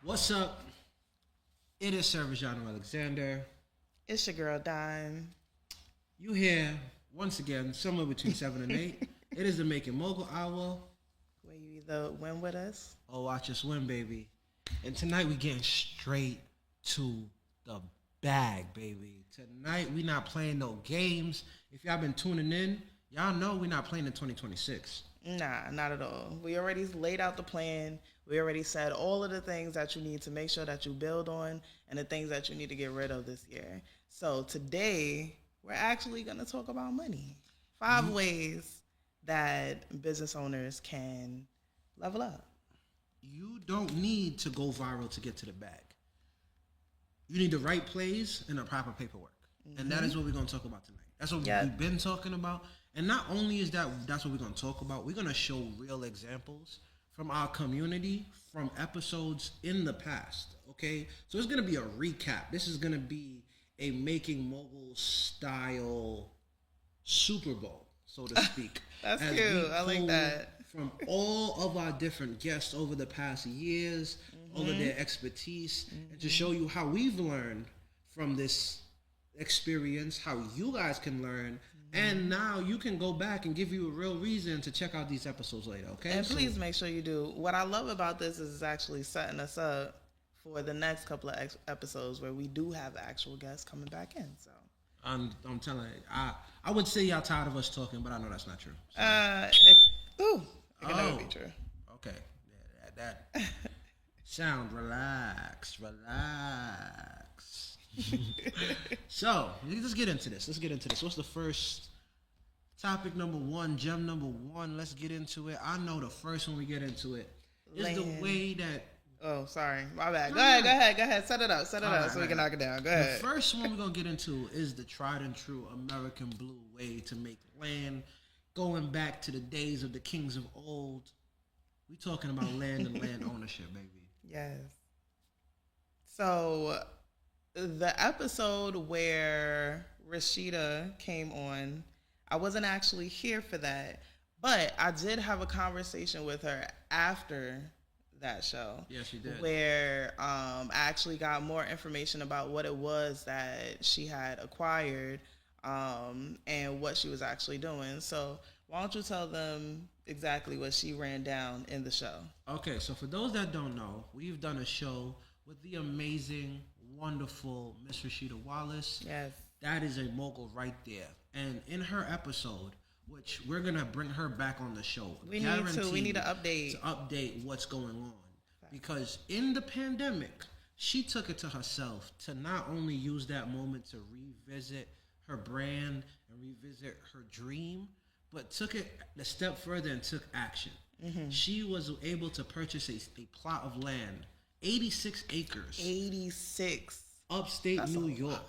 What's up? It is Sir Vajano Alexander. It's your girl Dime. You here once again, somewhere between 7 and 8. It is the Making Mogul Hour. Where you either win with us. Oh, watch us win, baby. And tonight we getting straight to the bag, baby. Tonight we not playing no games. If y'all been tuning in, y'all know we not playing in 2026. Nah, not at all. We already laid out the plan. We already said all of the things that you need to make sure that you build on and the things that you need to get rid of this year. So today, we're actually going to talk about money. 5 ways that business owners can level up. You don't need to go viral to get to the bag. You need the right plays and the proper paperwork. Mm-hmm. And that is what we're going to talk about tonight. That's what we've been talking about. And not only is that's what we're going to talk about, we're going to show real examples from our community from episodes in the past, okay? So it's going to be a recap. This is going to be a Making Mogul style Super Bowl, so to speak. That's cute. I like that. From all of our different guests over the past years, all of their expertise, and to show you how we've learned from this experience, how you guys can learn, and now you can go back and give you a real reason to check out these episodes later, okay? And please make sure you do. What I love about this is it's actually setting us up for the next couple of episodes where we do have actual guests coming back in. So I'm telling you, I would say y'all tired of us talking, but I know that's not true. So. It can never be true. Okay, yeah, that sound relax. So let's get into this. What's the first topic? Number one, gem number one. Let's get into it. I know the first one we get into it is the way that. Oh, sorry, my bad. Go ahead. Set it up so we can knock it down. Go ahead. The first one we're gonna get into is the tried and true American blue way to make land, going back to the days of the kings of old. We talking about land and land ownership, baby. Yes. So the episode where Rashida came on, I wasn't actually here for that, but I did have a conversation with her after that show. Yes, you did. Where I actually got more information about what it was that she had acquired and what she was actually doing. So why don't you tell them exactly what she ran down in the show? Okay, so for those that don't know, we've done a show with the amazing, wonderful Miss Rashida Wallace. Yes. That is a mogul right there. And in her episode, which we're going to bring her back on the show. We need to update. To update what's going on. Because in the pandemic, she took it to herself to not only use that moment to revisit her brand and revisit her dream, but took it a step further and took action. Mm-hmm. She was able to purchase a plot of land, 86 acres. 86. Upstate That's New York.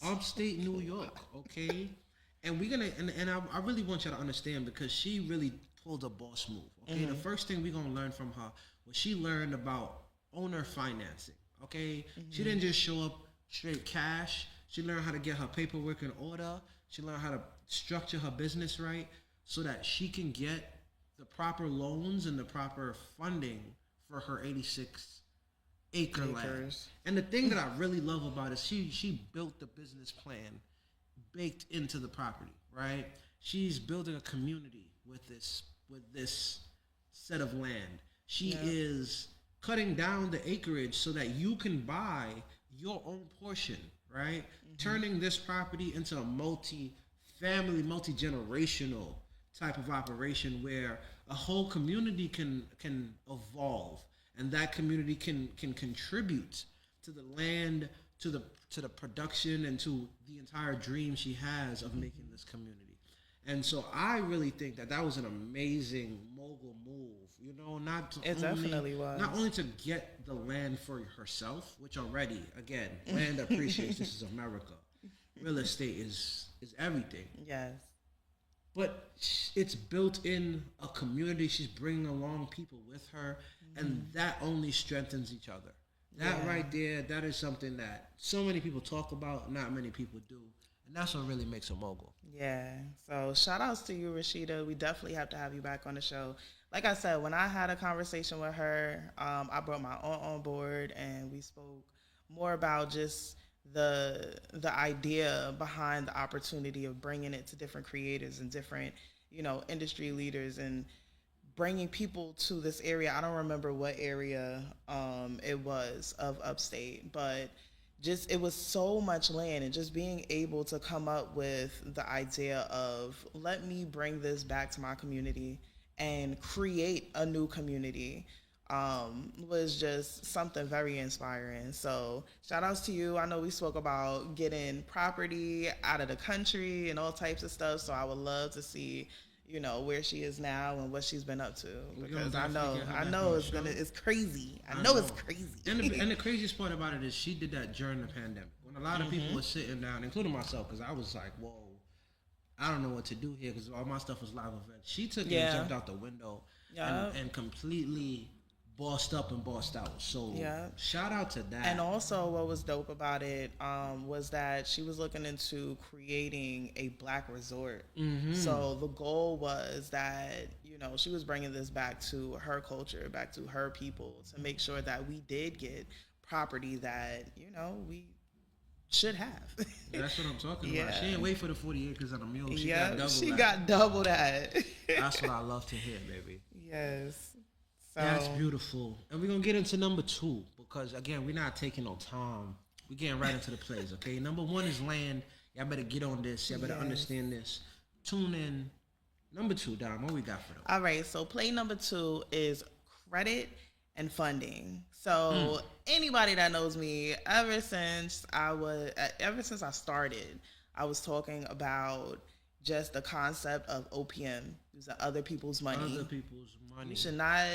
Upstate New York, okay? And we're gonna and I really want you to understand because she really pulled a boss move. Okay, the first thing we're gonna learn from her was she learned about owner financing. Okay, she didn't just show up straight cash. She learned how to get her paperwork in order. She learned how to structure her business right so that she can get the proper loans and the proper funding for her 86 acre land. And the thing that I really love about it is she built the business plan baked into the property, right? She's building a community with this set of land. She is cutting down the acreage so that you can buy your own portion, right? Turning this property into a multi-family, multi-generational type of operation where a whole community can evolve, and that community can contribute to the land, to the production, and to the entire dream she has of making this community. And so I really think that was an amazing mogul move. You know, definitely was. Not only to get the land for herself, which already, again, land appreciates. This is America. Real estate is everything. Yes. But it's built in a community. She's bringing along people with her, and that only strengthens each other. That right there, that is something that so many people talk about, not many people do. And that's what really makes a mogul. Yeah. So shout outs to you, Rashida. We definitely have to have you back on the show. like I said, when I had a conversation with her, I brought my aunt on board, and we spoke more about just the idea behind the opportunity of bringing it to different creators and different, industry leaders, and bringing people to this area. I don't remember what area it was of upstate, but just it was so much land, and just being able to come up with the idea of, let me bring this back to my community and create a new community, was just something very inspiring. So shout outs to you. I know we spoke about getting property out of the country and all types of stuff, so I would love to see where she is now and what she's been up to, because I know it's crazy. I know it's crazy. And the craziest part about it is she did that during the pandemic, when a lot of people were sitting down, including myself, because I was like, whoa, I don't know what to do here, because all my stuff was live events. She took it and jumped out the window and completely bossed up and bossed out. So shout out to that. And also what was dope about it was that she was looking into creating a Black resort. So the goal was that, she was bringing this back to her culture, back to her people, to make sure that we did get property that, we should have. That's what I'm talking about. She didn't wait for the 40 acres on a mule. She got double that. That's what I love to hear, baby. Yes. So. That's beautiful. And we're going to get into number 2, because, again, we're not taking no time. We're getting right into the plays, okay? Number 1 is land. Y'all better get on this. Y'all better understand this. Tune in. Number 2, Dom, what we got for them? All right, so play number 2 is credit and funding. So anybody that knows me, ever since I started, I was talking about just the concept of OPM, using other people's money. You should not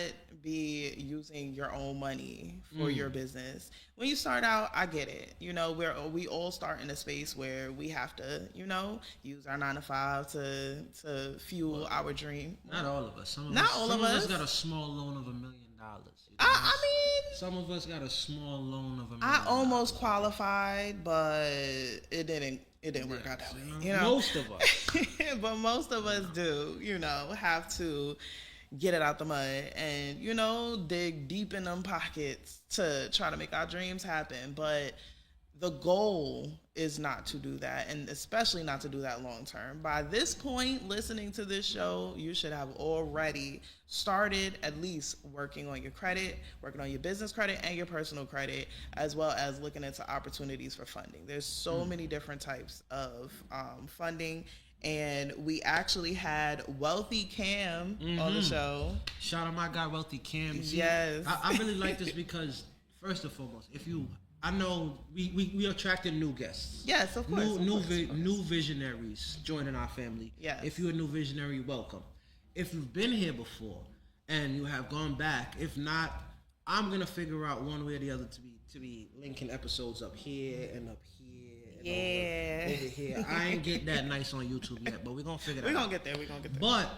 be using your own money for your business. When you start out, I get it. We all start in a space where we have to, use our 9 to 5 to fuel our dream. Not all of us. Some of us got a small loan of $1 million. I mean, some of us got a small loan of $1 million. I almost qualified, but it didn't work out that way. Most of us. But most of us do, have to get it out the mud and, dig deep in them pockets to try to make our dreams happen. But the goal is not to do that, and especially not to do that long term. By this point, listening to this show, you should have already started at least working on your credit, working on your business credit and your personal credit, as well as looking into opportunities for funding. There's so many different types of funding. And we actually had Wealthy Cam on the show. Shout out my guy, Wealthy Cam. See, yes. I really like this because, first and foremost, I know we attracted new guests. Yes, of course. New visionaries joining our family. Yes. If you're a new visionary, welcome. If you've been here before and you have gone back, if not, I'm gonna figure out one way or the other to be linking episodes up here and up here. And over here. I ain't get that nice on YouTube yet, but we're gonna figure that out. We're gonna get there. But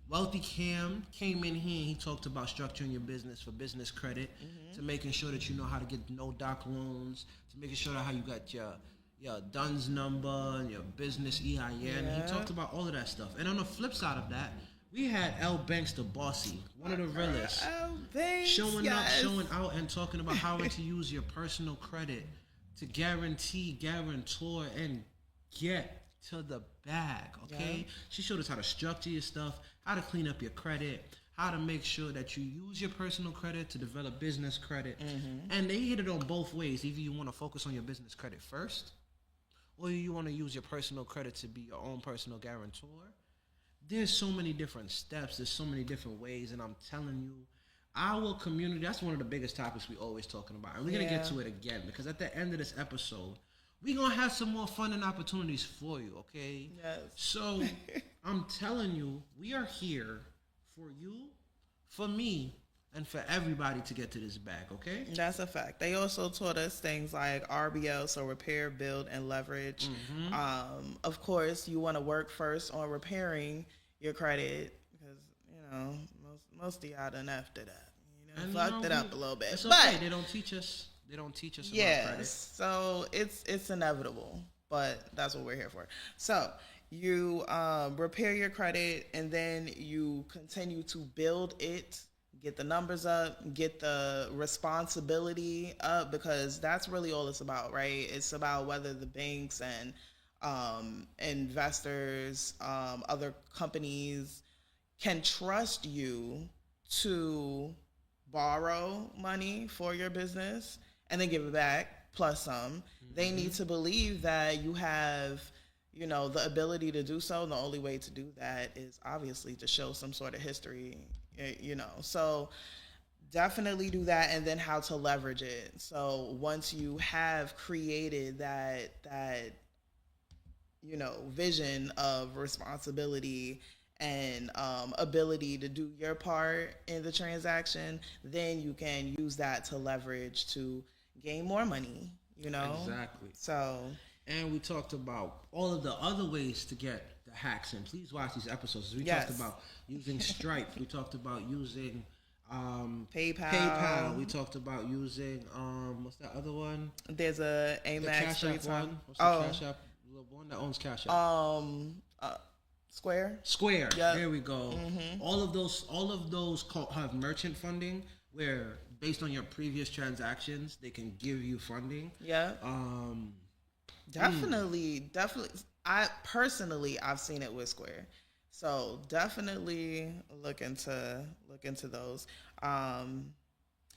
Wealthy Cam came in here and he talked about structuring your business for business credit, to making sure that you know how to get no-doc loans, to making sure that how you got your DUNS number and your business EIN. Yeah. He talked about all of that stuff. And on the flip side of that, we had L. Banks the Bossy, one of the realest, showing up, showing out, and talking about how to use your personal credit to guarantor, and get to the bag, okay? Yeah. She showed us how to structure your stuff, how to clean up your credit, how to make sure that you use your personal credit to develop business credit. And they hit it on both ways. Either you want to focus on your business credit first, or you want to use your personal credit to be your own personal guarantor. There's so many different steps. There's so many different ways. And I'm telling you, our community, that's one of the biggest topics we always talking about. And we're going to get to it again, because at the end of this episode, we're going to have some more funding opportunities for you, okay? Yes. So I'm telling you, we are here for you, for me, and for everybody to get to this bag, okay? That's a fact. They also taught us things like RBL, so repair, build, and leverage. Of course, you want to work first on repairing your credit, because, most of y'all done after that. Fucked it up a little bit. It's okay. But they don't teach us. About credit. So it's inevitable, but that's what we're here for. So You repair your credit, and then you continue to build it, get the numbers up, get the responsibility up, because that's really all it's about, right? It's about whether the banks and investors, other companies can trust you to borrow money for your business and then give it back plus some. They need to believe that you have, the ability to do so. And the only way to do that is obviously to show some sort of history, So definitely do that, and then how to leverage it. So once you have created that vision of responsibility and ability to do your part in the transaction, then you can use that to leverage to gain more money, Exactly. So, and we talked about all of the other ways to get the hacks in. Please watch these episodes. We talked about using Stripe. We talked about using PayPal. We talked about using what's that other one? There's a Amex the Cash App one. What's the Cash App? The one that owns Cash App. Square. Yep. There we go. Mm-hmm. All of those have merchant funding, where based on your previous transactions, they can give you funding. Yeah. Definitely. I've seen it with Square. So definitely look into those. And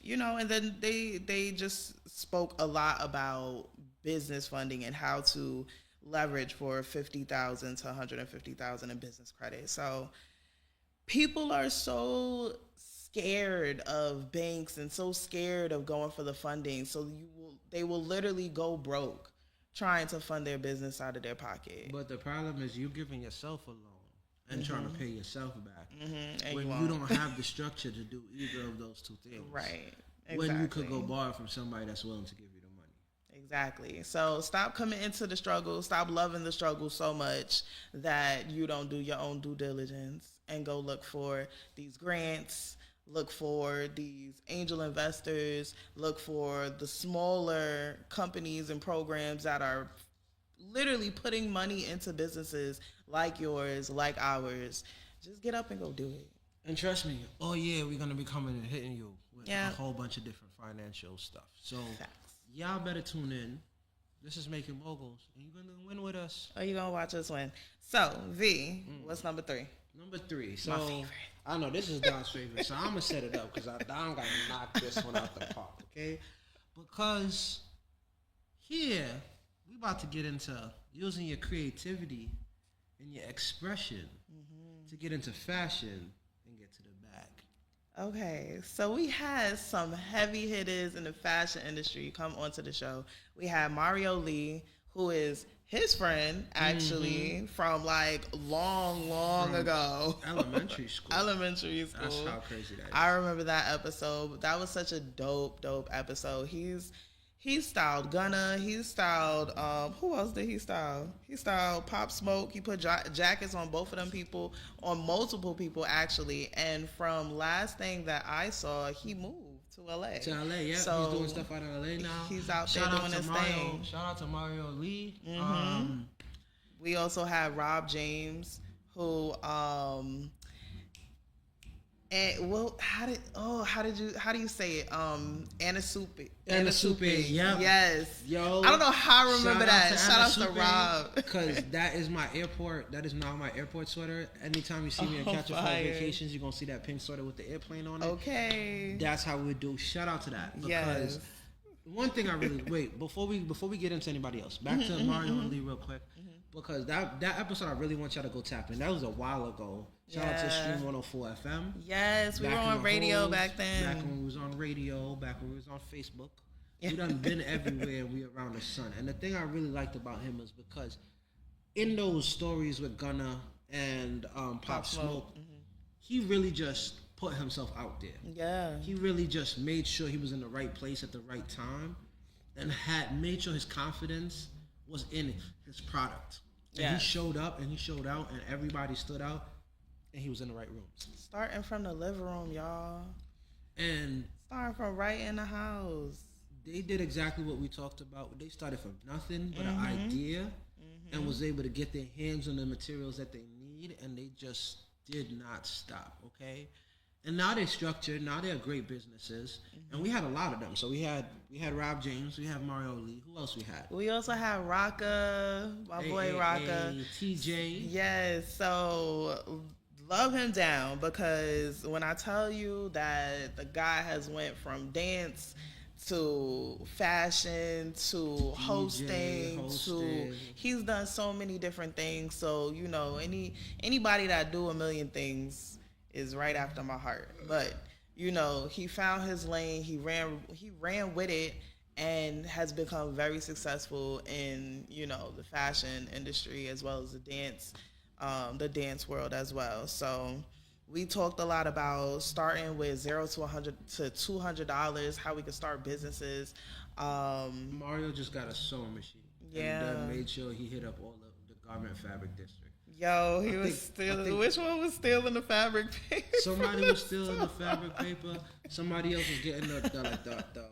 then they just spoke a lot about business funding and how to leverage for $50,000 to $150,000 in business credit. So people are so scared of banks and so scared of going for the funding. So they will literally go broke trying to fund their business out of their pocket. But the problem is you giving yourself a loan and trying to pay yourself back when and you don't have the structure to do either of those two things. Right. Exactly. When you could go borrow from somebody that's willing to give you the money. Exactly. So stop coming into the struggle. Stop loving the struggle so much that you don't do your own due diligence and go look for these grants, look for these angel investors, look for the smaller companies and programs that are literally putting money into businesses like yours, like ours. Just get up and go do it. And trust me, we're going to be coming and hitting you with a whole bunch of different financial stuff. So y'all better tune in. This is Making Moguls, and you're going to win with us. Oh, you're going to watch us win. So, V, what's number 3? Number 3. So, my favorite. I know this is Don's favorite, so I'm going to set it up because Don got to knock this one out the park, okay? Because here, we about to get into using your creativity and your expression to get into fashion and get to the bag. Okay, so we had some heavy hitters in the fashion industry come onto the show. We had Mario Lee, who is his friend, actually, from like long ago. Elementary school. That's how crazy that is. I remember that episode. That was such a dope episode. He styled Gunna. He styled, who else did he style? He styled Pop Smoke. He put jackets on both of them people, on multiple people, actually. And from last thing that I saw, he moved to LA. Yeah. So he's doing stuff out of LA now. He's out there doing his thing. Shout out to Mario Lee. We also had Rob James, who, and well, how do you say it? Anasupi. Yeah. Yes. Yo. I don't know how I remember that. Shout out to Rob. Because that is my airport. That is now my airport sweater. Anytime you see me in Catch a Flight Vacations, you're gonna see that pink sweater with the airplane on it. Okay. That's how we do. Shout out to that. Because one thing I really before we get into anybody else, back to Mario and Lee real quick. Because that episode I really want y'all to go tap in. That was a while ago. Shout out to Stream 104 FM. Yes, we were on radio back then. Back when we was on radio, back when we was on Facebook. We done been everywhere and we around the sun. And the thing I really liked about him is because in those stories with Gunna and Pop Smoke, he really just put himself out there. Yeah. He really just made sure he was in the right place at the right time and had made sure his confidence was in his product. And he showed up and he showed out and everybody stood out and he was in the right rooms. Starting from the living room, y'all. And starting from right in the house. They did exactly what we talked about. They started from nothing but an idea and was able to get their hands on the materials that they need, and they just did not stop. Okay. And now they're structured. Now they're great businesses, and we had a lot of them. So we had Rob James, we have Mario Lee. Who else we had? We also have Rocka, my boy Rocka, TJ. Yes, so love him down, because when I tell you that the guy has went from dance to fashion to hosting to he's done so many different things. So anybody that do a million things is right after my heart. But he found his lane, he ran with it, and has become very successful in the fashion industry as well as the dance world as well. So we talked a lot about starting with $0 to $100 to $200, how we can start businesses. Mario just got a sewing machine. Yeah, and made sure he hit up all the garment fabric district. Yo, he was stealing. Which one was stealing the fabric paper? Somebody was stealing the fabric paper. Somebody else was getting the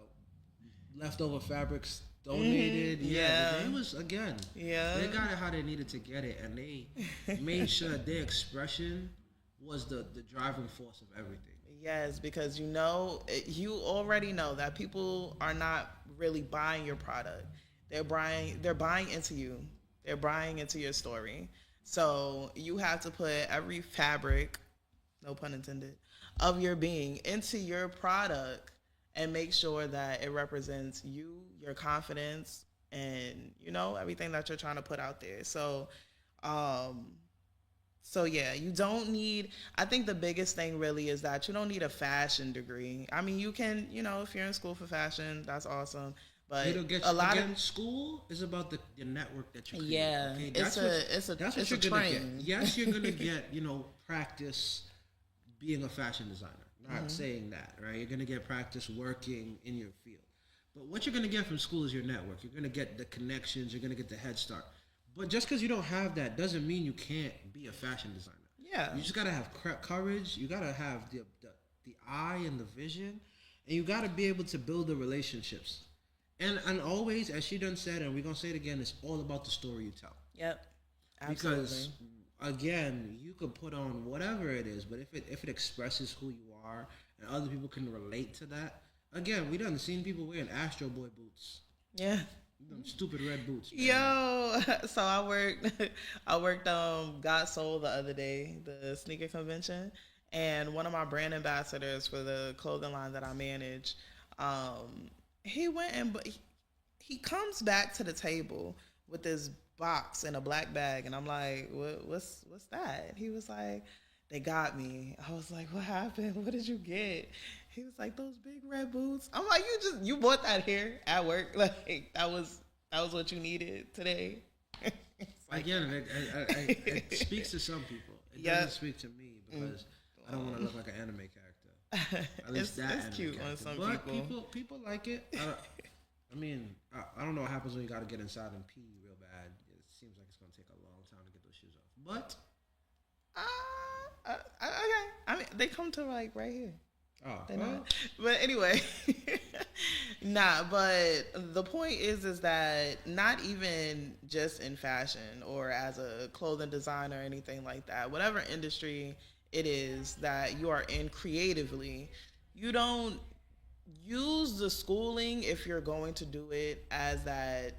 leftover fabrics donated. Yeah. They was, again, they got it how they needed to get it, and they made sure that their expression was the driving force of everything. Yes, because you already know that people are not really buying your product. They're buying into you. They're buying into your story. So you have to put every fabric, no pun intended, of your being into your product and make sure that it represents you, your confidence, and everything that you're trying to put out there. So yeah, you don't need, I think the biggest thing really is that you don't need a fashion degree. I mean, you can, if you're in school for fashion, that's awesome. But school is about the network that you create. Yeah, okay? That's what you're gonna get. Yes, you're gonna get practice being a fashion designer. Not saying that, right? You're gonna get practice working in your field. But what you're gonna get from school is your network. You're gonna get the connections. You're gonna get the head start. But just because you don't have that doesn't mean you can't be a fashion designer. Yeah, you just gotta have courage. You gotta have the eye and the vision, and you gotta be able to build the relationships. And always, as she done said, and we're going to say it again, it's all about the story you tell. Yep. Absolutely. Because, again, you could put on whatever it is, but if it expresses who you are and other people can relate to that, again, we done seen people wearing Astro Boy boots. Yeah. Them stupid red boots. Man. Yo, so I worked Got Soul the other day, the sneaker convention, and one of my brand ambassadors for the clothing line that I manage, he went and he comes back to the table with this box in a black bag, and I'm like, what's that? He was like, they got me. I was like, what happened? What did you get? He was like, those big red boots. I'm like, you bought that here at work? Like that was what you needed today. Like, again, it speaks to some people. It doesn't speak to me because I don't want to look like an anime character. At least it's cute on some people. People like it. I mean, I don't know what happens when you got to get inside and pee real bad. It seems like it's going to take a long time to get those shoes off. But okay. I mean, they come to like right here. Oh, well. But anyway, but the point is that not even just in fashion or as a clothing designer or anything like that, whatever industry it is that you are in creatively, you don't use the schooling if you're going to do it as that,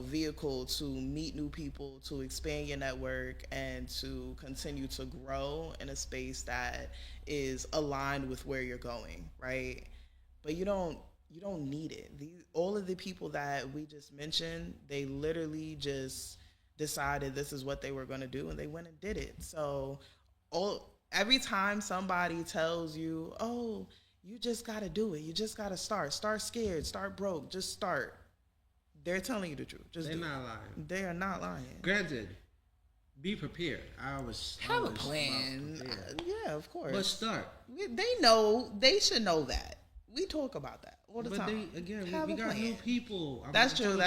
vehicle to meet new people, to expand your network, and to continue to grow in a space that is aligned with where you're going, right? But you don't need it. All of the people that we just mentioned, they literally just decided this is what they were going to do, and they went and did it. So every time somebody tells you, oh, you just got to do it, you just got to start scared, start broke, just start, they're telling you the truth. They're not lying. They are not lying. Granted, be prepared. I always have a plan. Yeah, of course. But start. They should know that. We talk about that all the time. But we got new people. That's true.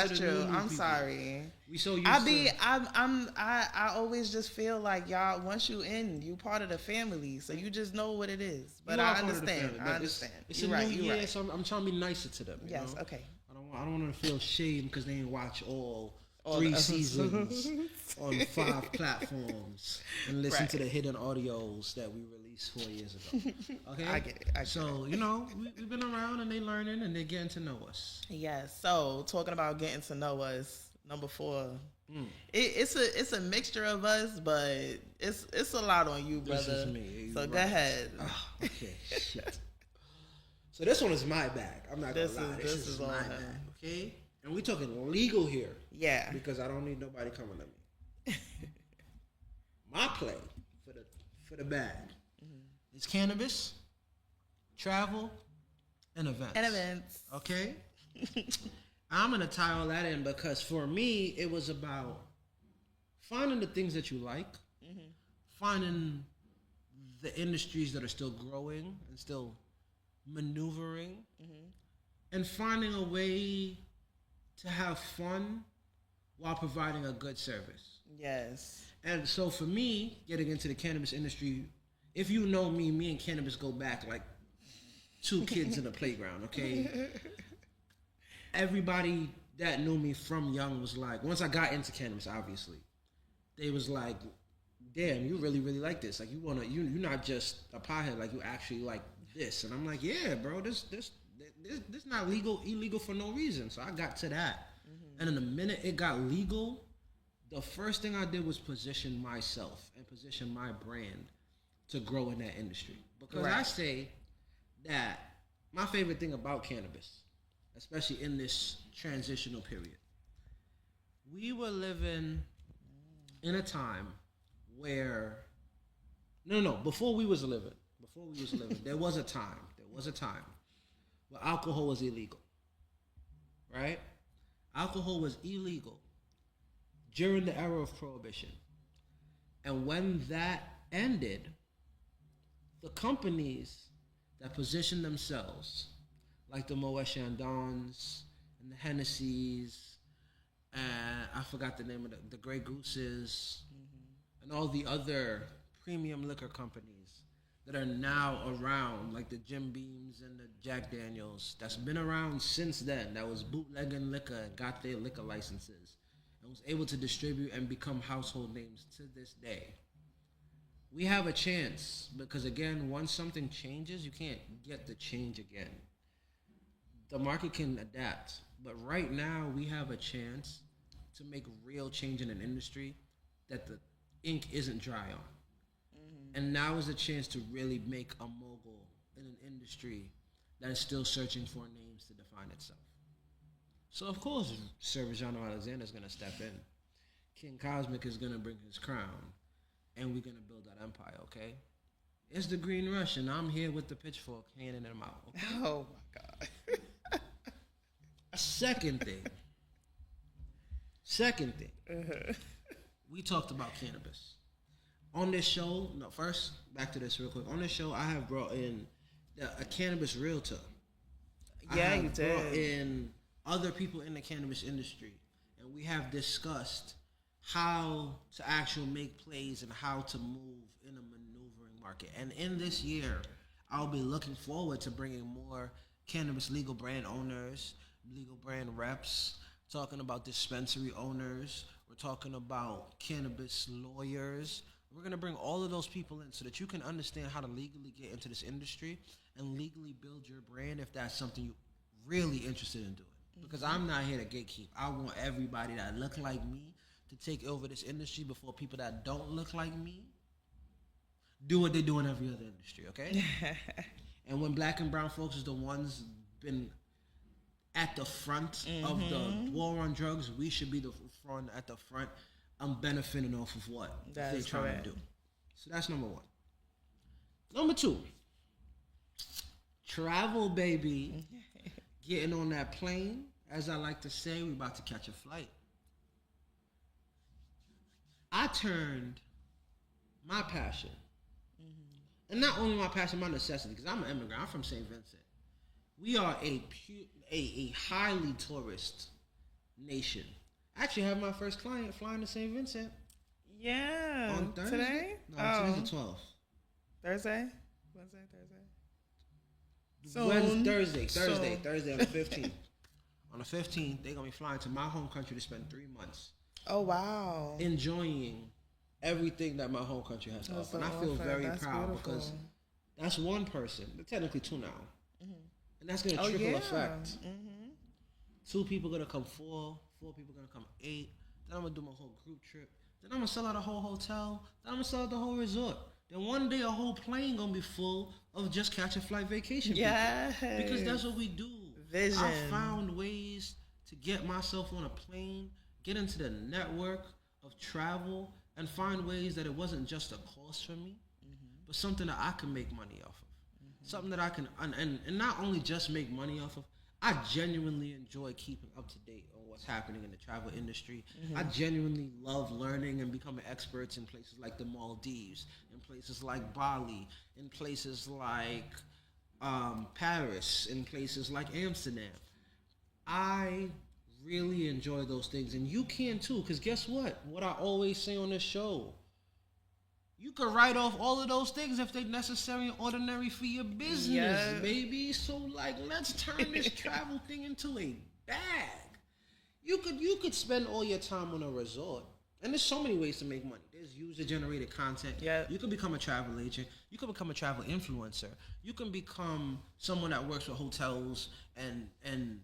I'm sorry. We so used I always just feel like y'all, once you in, you part of the family, so you just know what it is. But I understand. It's a new year, so I'm trying to be nicer to them. Yes. Okay. I don't want them to feel shame because they didn't watch all All 3 the seasons on 5 platforms and listen Right. to the hidden audios that we released 4 years ago. Okay, I get it. So you know we've been around and they learning and they getting to know us. Yes. So talking about getting to know us, number 4. Mm. It's a mixture of us, but it's a lot on you, brother. This is me. So Right. go ahead. Oh, okay, shit. So this one is my bag. I'm not gonna lie. This is all my him. bag. Okay, and we talking legal here. Yeah. Because I don't need nobody coming at me. My play for the bag is cannabis, travel, and events. And events. Okay? I'm going to tie all that in because for me, it was about finding the things that you like, finding the industries that are still growing and still maneuvering, and finding a way to have fun while providing a good service. Yes. And so for me, getting into the cannabis industry, if you know me, me and cannabis go back like 2 kids in a playground, okay? Everybody that knew me from young was like, once I got into cannabis, obviously, they was like, damn, you really, really like this. Like you're not just a pothead, like you actually like this. And I'm like, yeah, bro, this not illegal for no reason. So I got to that. And in the minute it got legal, the first thing I did was position myself and position my brand to grow in that industry. Because I say that my favorite thing about cannabis, especially in this transitional period, we were living in a time where before we was living, there was a time where alcohol was illegal. Right? Alcohol was illegal during the era of Prohibition. And when that ended, the companies that positioned themselves, like the Moet Chandons and the Hennessy's, and I forgot the name of the Grey Gooses, and all the other premium liquor companies that are now around, like the Jim Beams and the Jack Daniels, that's been around since then, that was bootlegging liquor and got their liquor licenses and was able to distribute and become household names to this day. We have a chance because, again, once something changes, you can't get the change again. The market can adapt, but right now we have a chance to make real change in an industry that the ink isn't dry on. And now is a chance to really make a mogul in an industry that is still searching for names to define itself. So, of course, Sir Vajano Alexander is going to step in. King Cosmic is going to bring his crown. And we're going to build that empire, okay? It's the Green Rush, and I'm here with the pitchfork handing them out. Okay? Oh, my God. Second thing. We talked about cannabis. On this show, first, back to this real quick. On this show, I have brought in a cannabis realtor. Yeah, I have you did. brought in other people in the cannabis industry, and we have discussed how to actually make plays and how to move in a maneuvering market. And in this year, I'll be looking forward to bringing more cannabis legal brand owners, legal brand reps, talking about dispensary owners. We're talking about cannabis lawyers. We're going to bring all of those people in so that you can understand how to legally get into this industry and legally build your brand if that's something you're really interested in doing. Because I'm not here to gatekeep. I want everybody that look like me to take over this industry before people that don't look like me do what they do in every other industry, okay? And when black and brown folks is the ones been at the front of the war on drugs, we should be the front at the front. I'm benefiting off of what they're trying to do. So that's number 1. Number 2, travel, baby. Getting on that plane. As I like to say, we about to catch a flight. I turned my passion, and not only my passion, my necessity, because I'm an immigrant. I'm from St. Vincent. We are a highly tourist nation. I actually have my first client flying to St. Vincent. Yeah. On Thursday? Today? No, today's the 12th. Thursday? Wednesday? Thursday on the 15th. On the 15th, they're going to be flying to my home country to spend 3 months Oh wow. enjoying everything that my home country has to offer. And I feel very proud because that's one person, technically two now. And that's going to trickle effect. Two people going to come four people going to come 8. Then I'm going to do my whole group trip. Then I'm going to sell out a whole hotel. Then I'm going to sell out the whole resort. Then one day a whole plane going to be full of just catch a flight vacation people. Because that's what we do. Vision. I found ways to get myself on a plane, get into the network of travel, and find ways that it wasn't just a cost for me, but something that I can make money off of. Something that I can, and not only just make money off of, I genuinely enjoy keeping up to date on what's happening in the travel industry. I genuinely love learning and becoming experts in places like the Maldives, in places like Bali, in places like Paris, in places like Amsterdam. I really enjoy those things, and you can too, because guess what? What I always say on this show, you can write off all of those things if they're necessary and ordinary for your business, baby. So, like, let's turn this travel thing into a bag. You could spend all your time on a resort, and there's so many ways to make money. There's user-generated content. You can become a travel agent. You can become a travel influencer. You can become someone that works with hotels and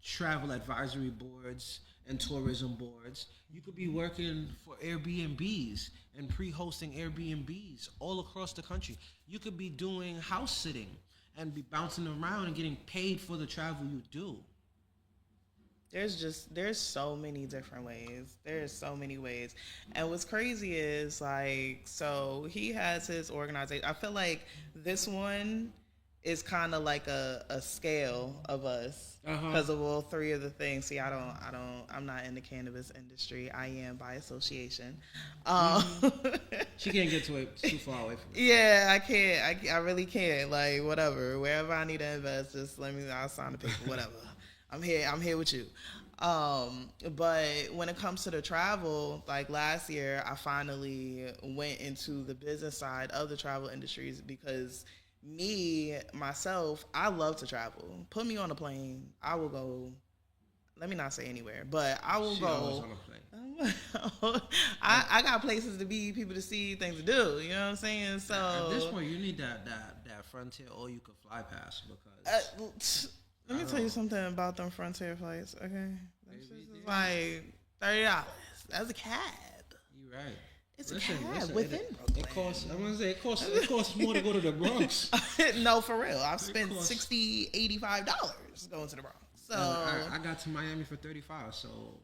travel advisory boards and tourism boards. You could be working for Airbnbs and pre-hosting Airbnbs all across the country. You could be doing house sitting and be bouncing around and getting paid for the travel you do. There's so many different ways. There's so many ways. And what's crazy is, like, so he has his organization. I feel like this one is kind of like a scale of us because of all three of the things. See, I'm not in the cannabis industry. I am by association. She can't get to it too far away from it. Yeah, I can't. I really can't. Like, whatever. Wherever I need to invest, just I'll sign the paper, whatever. I'm here with you. But when it comes to the travel, like last year, I finally went into the business side of the travel industries because myself, I love to travel. Put me on a plane, I will go. Let me not say anywhere, but I will go. On a plane. I got places to be, people to see, things to do. You know what I'm saying? So at this point, you need that Frontier all you could fly pass because. Let me tell you something about them Frontier flights, okay? This is like $30. That's a cab. You're right. It's a cab within Brooklyn. It costs more to go to the Bronx. No, for real. I've spent $60, $85 going to the Bronx. So I got to Miami for $35, so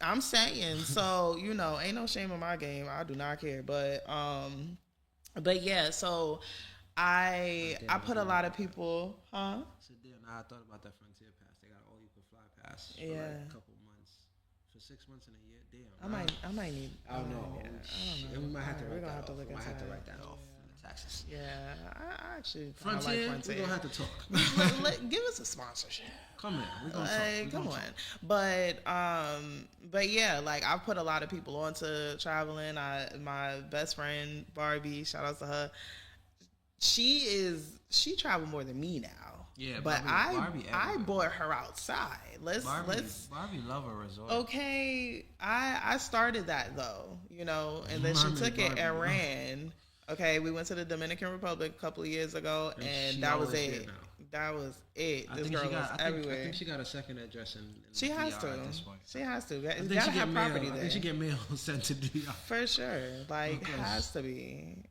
I'm saying, so, ain't no shame in my game. I do not care. But yeah, so I put a lot of people, So damn, I thought about that Frontier pass. They got all you can fly pass for like a couple months, for 6 months in a year. Damn, I might need. I don't know. And we might have to write that off. We might have to write that off in the taxes. Yeah, I actually Frontier. Like Frontier. We're gonna have to talk. Give us a sponsorship. Come in. We're gonna talk. Come on. But yeah, like I put a lot of people onto traveling. My best friend Barbie, shout out to her. She traveled more than me now. Yeah, but Barbie I bought her outside. Barbie love a resort. Okay, I started that though, and then she took it and ran. Okay, we went to the Dominican Republic a couple of years ago, and that was it. That was it. This girl was everywhere. I think she got a second address in she has DR to. At this point. She has to. I think gotta have property there. I think she get mail sent to DR. For sure, like has to be.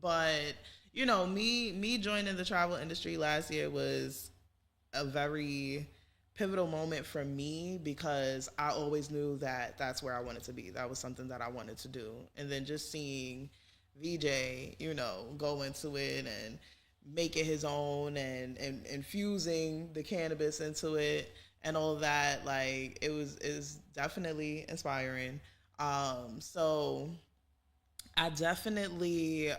But me joining the travel industry last year was a very pivotal moment for me because I always knew that that's where I wanted to be. That was something that I wanted to do. And then just seeing VJ, go into it and make it his own and infusing the cannabis into it and all of that, like is definitely inspiring. So I definitely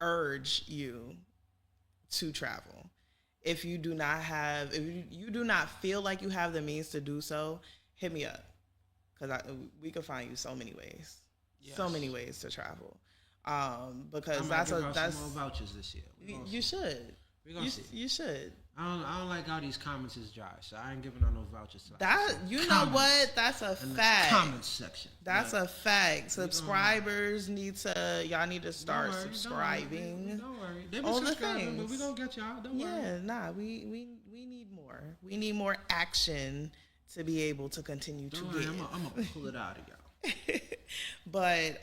urge you to travel. If you do not feel like you have the means to do so, hit me up because we can find you so many ways, so many ways to travel. Because that's some more vouchers this year. You should. We're gonna see. You should. I don't like how these comments is dry, so I ain't giving out no vouchers. That you know what? That's a fact. Comments section. That's a fact. Subscribers need to. Y'all need to start subscribing. Don't worry. They've been subscribing, but we gonna get y'all. Don't worry. Yeah, nah. We need more. We need more action to be able to continue to Don't worry, give. I'm gonna pull it out of y'all. But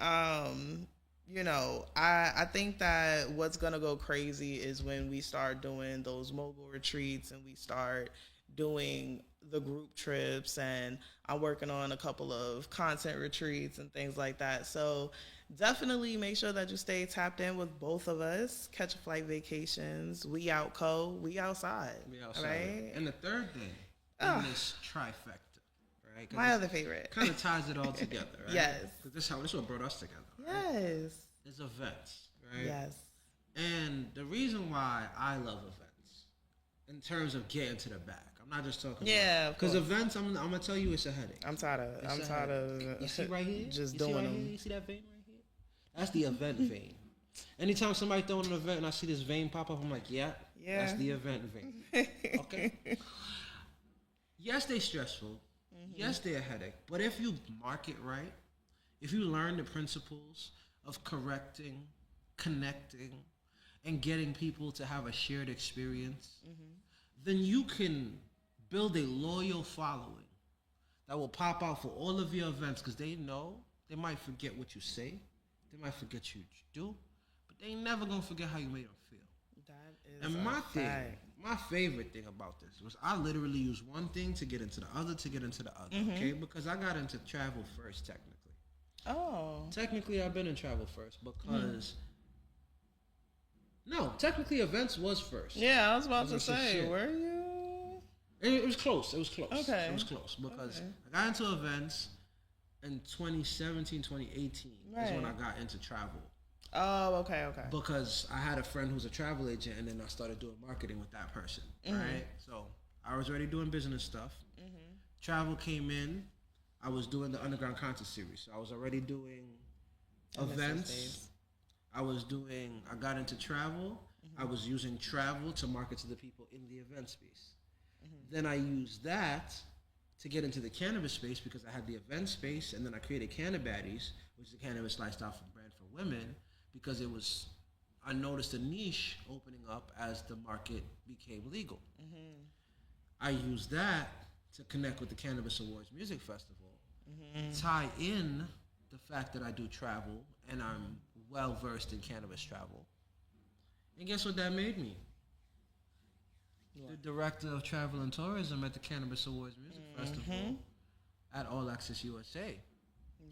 you know, I think that what's gonna go crazy is when we start doing those mogul retreats and we start doing the group trips, and I'm working on a couple of content retreats and things like that. So definitely make sure that you stay tapped in with both of us. Catch a Flight Vacations. We out we outside. We outside. Right? And the third thing in this trifecta, right? My other favorite. Kind of ties it all together, right? Yes. Because this is what brought us together. Right? Yes. It's events, right? Yes. And the reason why I love events, in terms of getting to the bag, I'm not just talking. Yeah, because events, I'm gonna tell you, it's a headache. I'm tired of. You see right here? Just you doing see right them. Here? You see that vein right here? That's the event vein. Anytime somebody throwing an event and I see this vein pop up, I'm like, yeah. That's the event vein. Okay. Yes, they're stressful. Mm-hmm. Yes, they're a headache. But if you market right, if you learn the principles of correcting, connecting, and getting people to have a shared experience, then you can build a loyal following that will pop out for all of your events, because they know they might forget what you say, they might forget what you do, but they ain't never gonna forget how you made them feel. That is and my favorite thing about this was I literally used one thing to get into the other, okay? Because I got into travel first, technically. Oh. Technically, I've been in travel first because... No, technically, events was first. Yeah, I was about to say, were you? It was close. Okay. It was close because I got into events in 2017, 2018 is when I got into travel. Oh, okay. Because I had a friend who's a travel agent, and then I started doing marketing with that person, right? So I was already doing business stuff. Travel came in. I was doing the Underground Content Series. So I was already doing events. I got into travel. I was using travel to market to the people in the event space. Then I used that to get into the cannabis space because I had the event space, and then I created Cannabis, which is a cannabis lifestyle brand for women, because I noticed a niche opening up as the market became legal. I used that to connect with the Cannabis Awards Music Festival, tie in the fact that I do travel and I'm well versed in cannabis travel. And guess what that made me? The director of travel and tourism at the Cannabis Awards Music Festival at All Access USA.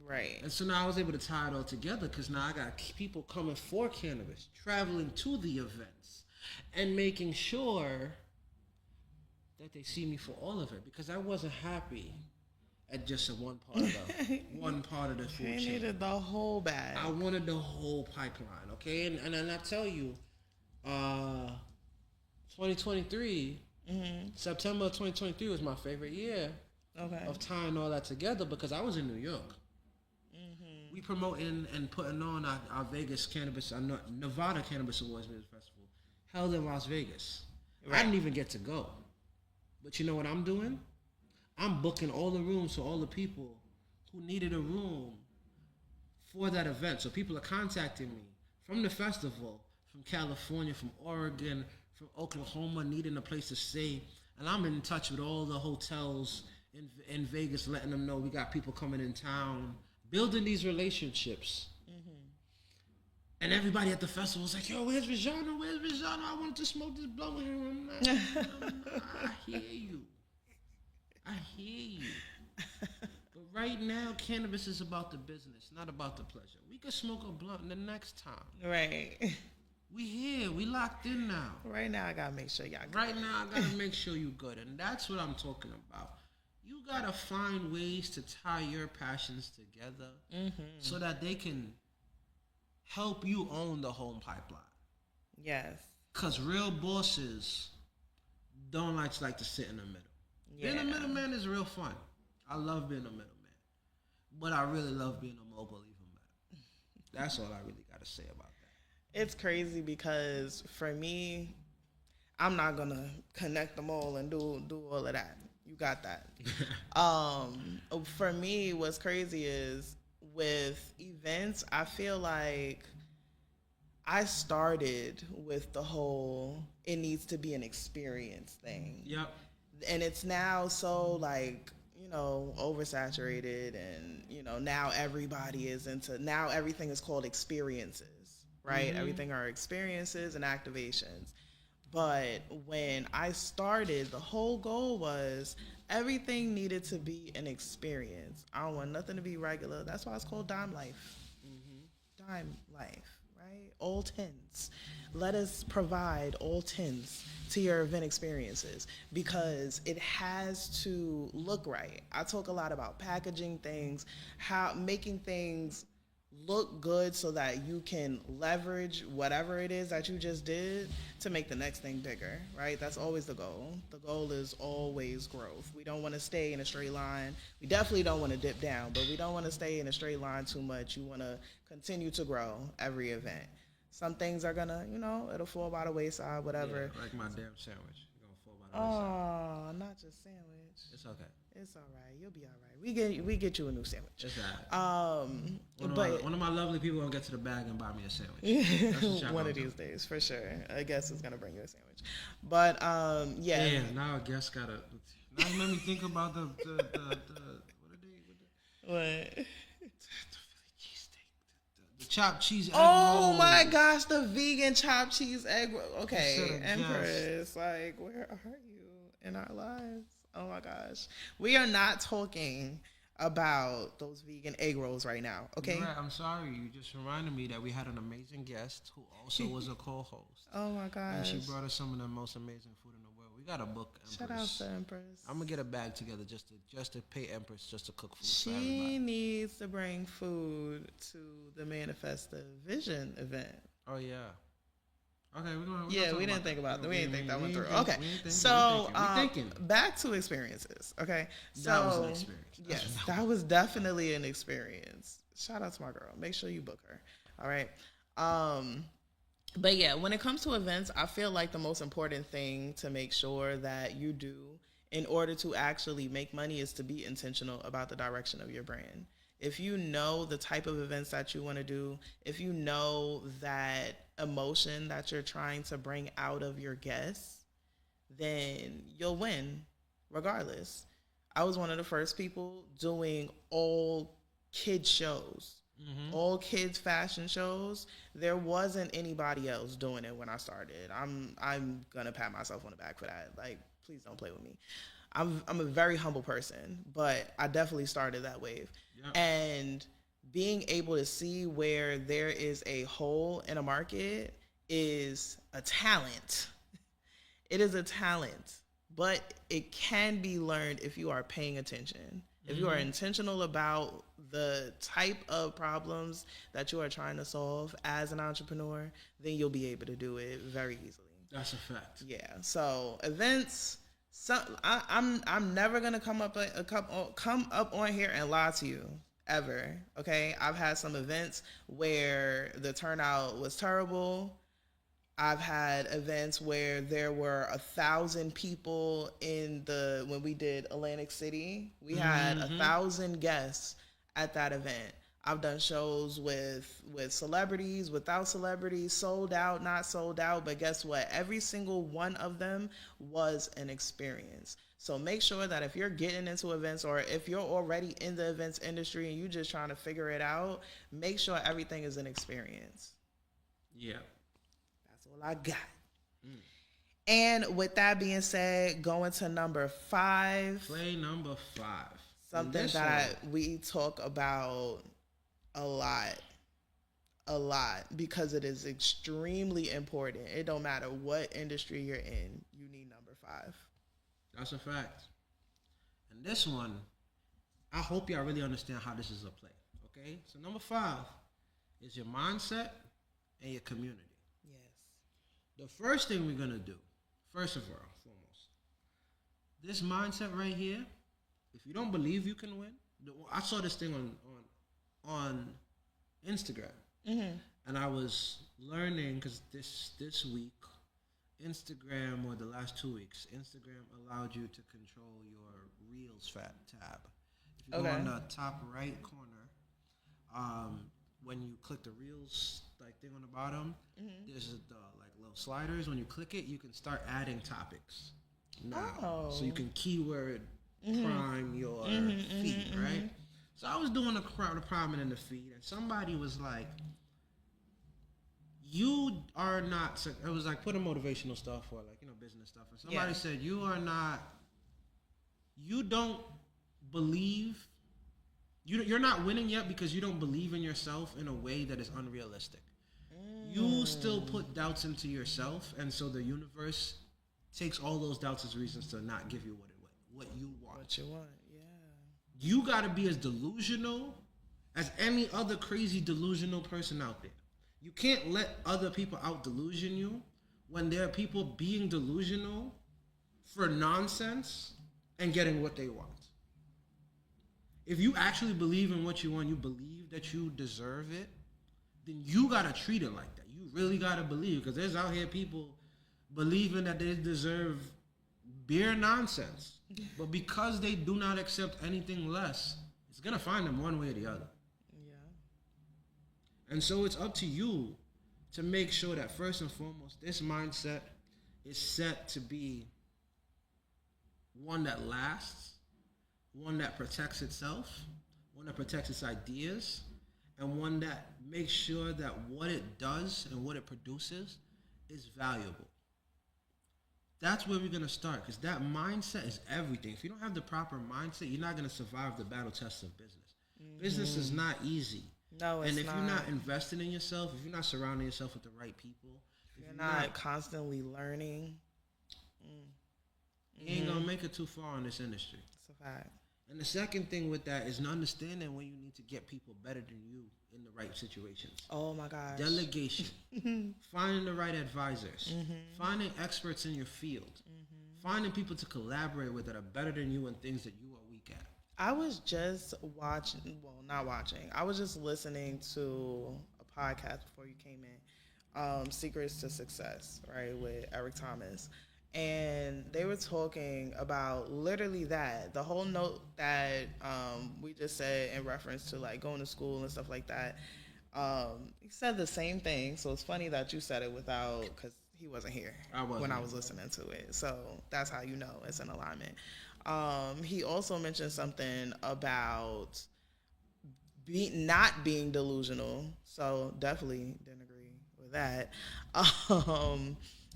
Right. And so now I was able to tie it all together because now I got people coming for cannabis, traveling to the events, and making sure that they see me for all of it, because I wasn't happy at just one part of the food chain. You needed the whole bag. I wanted the whole pipeline, okay? And I tell you, 2023, September of 2023 was my favorite year of tying all that together because I was in New York. We promoting and putting on our Vegas Cannabis, Nevada Cannabis Awards Music Festival, held in Las Vegas. Right. I didn't even get to go. But you know what I'm doing? I'm booking all the rooms for all the people who needed a room for that event. So people are contacting me from the festival, from California, from Oregon, from Oklahoma, needing a place to stay. And I'm in touch with all the hotels in Vegas, letting them know we got people coming in town, building these relationships. And everybody at the festival was like, yo, where's Vijano? I wanted to smoke this blunt with him. I hear you. But right now, cannabis is about the business, not about the pleasure. We could smoke a blunt the next time. Right. We here. We locked in now. Right now, I got to make sure y'all good. Right now, I got to make sure you good. And that's what I'm talking about. You got to find ways to tie your passions together so that they can help you own the home pipeline. Yes. Because real bosses don't like to sit in the middle. Yeah. Being a middleman is real fun. I love being a middleman. But I really love being a mogul even better. That's all I really got to say about that. It's crazy because for me, I'm not gonna connect them all and do all of that. You got that. For me, what's crazy is with events, I feel like I started with the whole it needs to be an experience thing. Yep. And it's now so like, oversaturated, and now everybody is into, now everything is called experiences, right? Everything are experiences and activations. But when I started, the whole goal was everything needed to be an experience. I don't want nothing to be regular. That's why it's called Dime Life. Dime Life, right? All tens. Let us provide all tens to your event experiences because it has to look right. I talk a lot about packaging things, how making things look good so that you can leverage whatever it is that you just did to make the next thing bigger, right? That's always the goal. The goal is always growth. We don't want to stay in a straight line. We definitely don't want to dip down, but we don't want to stay in a straight line too much. You want to continue to grow every event. Some things are gonna, it'll fall by the wayside, whatever. Yeah, like my damn sandwich. You're gonna fall by the wayside. Oh, not your sandwich. It's okay. It's all right. You'll be all right. We get you a new sandwich. It's all right. One of my lovely people gonna get to the bag and buy me a sandwich. One of these days, for sure. I guess it's gonna bring you a sandwich. But yeah. Yeah. Now I guess gotta. Now you made me think about the what are they? What? The chopped cheese egg Oh rolls. my gosh, the vegan chopped cheese egg roll. Okay, Empress, like, where are you in our lives? Oh my gosh. We are not talking about those vegan egg rolls right now, okay? You're right. I'm sorry. You just reminded me that we had an amazing guest who also was a co-host. Oh my gosh. And she brought us some of the most amazing food in the world. We got a book, Empress. Shout out to Empress. I'm gonna get a bag together just to pay Empress just to cook food for She everybody. needs to bring food to the Manifest the Vision event. Oh yeah. Okay, we didn't think about that. We didn't think that one through. Okay, back to experiences. Okay, so that was an experience. Yes, that was definitely an experience. Shout out to my girl. Make sure you book her. All right. But yeah, when it comes to events, I feel like the most important thing to make sure that you do in order to actually make money is to be intentional about the direction of your brand. If you know the type of events that you want to do, if you know that emotion that you're trying to bring out of your guests, then you'll win regardless. I was one of the first people doing all kids shows, all kids fashion shows. There wasn't anybody else doing it when I started. I'm gonna pat myself on the back for that. Like, please don't play with me. I'm a very humble person, but I definitely started that wave. Yep. And being able to see where there is a hole in a market is a talent. It is a talent, but it can be learned if you are paying attention. If you are intentional about the type of problems that you are trying to solve as an entrepreneur, then you'll be able to do it very easily. That's a fact. Yeah. So events. So I'm never gonna come up on here and lie to you ever. Okay, I've had some events where the turnout was terrible. I've had events where there were 1,000 people when we did Atlantic City. We had 1,000 guests at that event. I've done shows with celebrities, without celebrities, sold out, not sold out. But guess what? Every single one of them was an experience. So make sure that if you're getting into events or if you're already in the events industry and you're just trying to figure it out, make sure everything is an experience. Yeah. That's all I got. And with that being said, going to number 5. Play number 5. Something that we talk about a lot because it is extremely important. It don't matter what industry you're in, you need number 5. That's a fact. And this one, I hope y'all really understand how this is a play. Okay? So number 5 is your mindset and your community. Yes. The first thing we're gonna do, first of all, foremost, this mindset right here, if you don't believe you can win, I saw this thing on Instagram, and I was learning because this week Instagram, or the last 2 weeks, Instagram allowed you to control your Reels tab. If you go on the top right corner, when you click the Reels like thing on the bottom, there's like little sliders. When you click it, you can start adding topics now, so you can keyword prime your feed, right? So I was doing the priming in the feed, and somebody was like, "You are not." It was like putting motivational stuff or like business stuff, and somebody said, "You are not. You don't believe." You're not winning yet because you don't believe in yourself in a way that is unrealistic. You still put doubts into yourself, and so the universe takes all those doubts as reasons to not give you what you want. What you want, yeah. You got to be as delusional as any other crazy delusional person out there. You can't let other people out delusion you when there are people being delusional for nonsense and getting what they want. If you actually believe in what you want, you believe that you deserve it, then you got to treat it like that. You really got to believe, because there's out here people believing that they deserve bare nonsense. But because they do not accept anything less, it's going to find them one way or the other. Yeah. And so it's up to you to make sure that first and foremost, this mindset is set to be one that lasts, one that protects itself, one that protects its ideas, and one that makes sure that what it does and what it produces is valuable. That's where we're going to start, because that mindset is everything. If you don't have the proper mindset, you're not going to survive the battle tests of business. Business is not easy. No, it's not. And if you're not investing in yourself, if you're not surrounding yourself with the right people, if you're not constantly learning, you ain't going to make it too far in this industry. It's a fact. And the second thing with that is understanding when you need to get people better than you in the right situations. Oh my gosh. Delegation. Finding the right advisors. Finding experts in your field. Finding people to collaborate with that are better than you in things that you are weak at. I was just I was just listening to a podcast before you came in, Secrets to Success, right, with Eric Thomas. And they were talking about literally that, the whole note that we just said in reference to like going to school and stuff like that. He said the same thing. So it's funny that you said it because he wasn't here when I was listening to it. So that's how you know it's in alignment. He also mentioned something about not being delusional. So definitely didn't agree with that.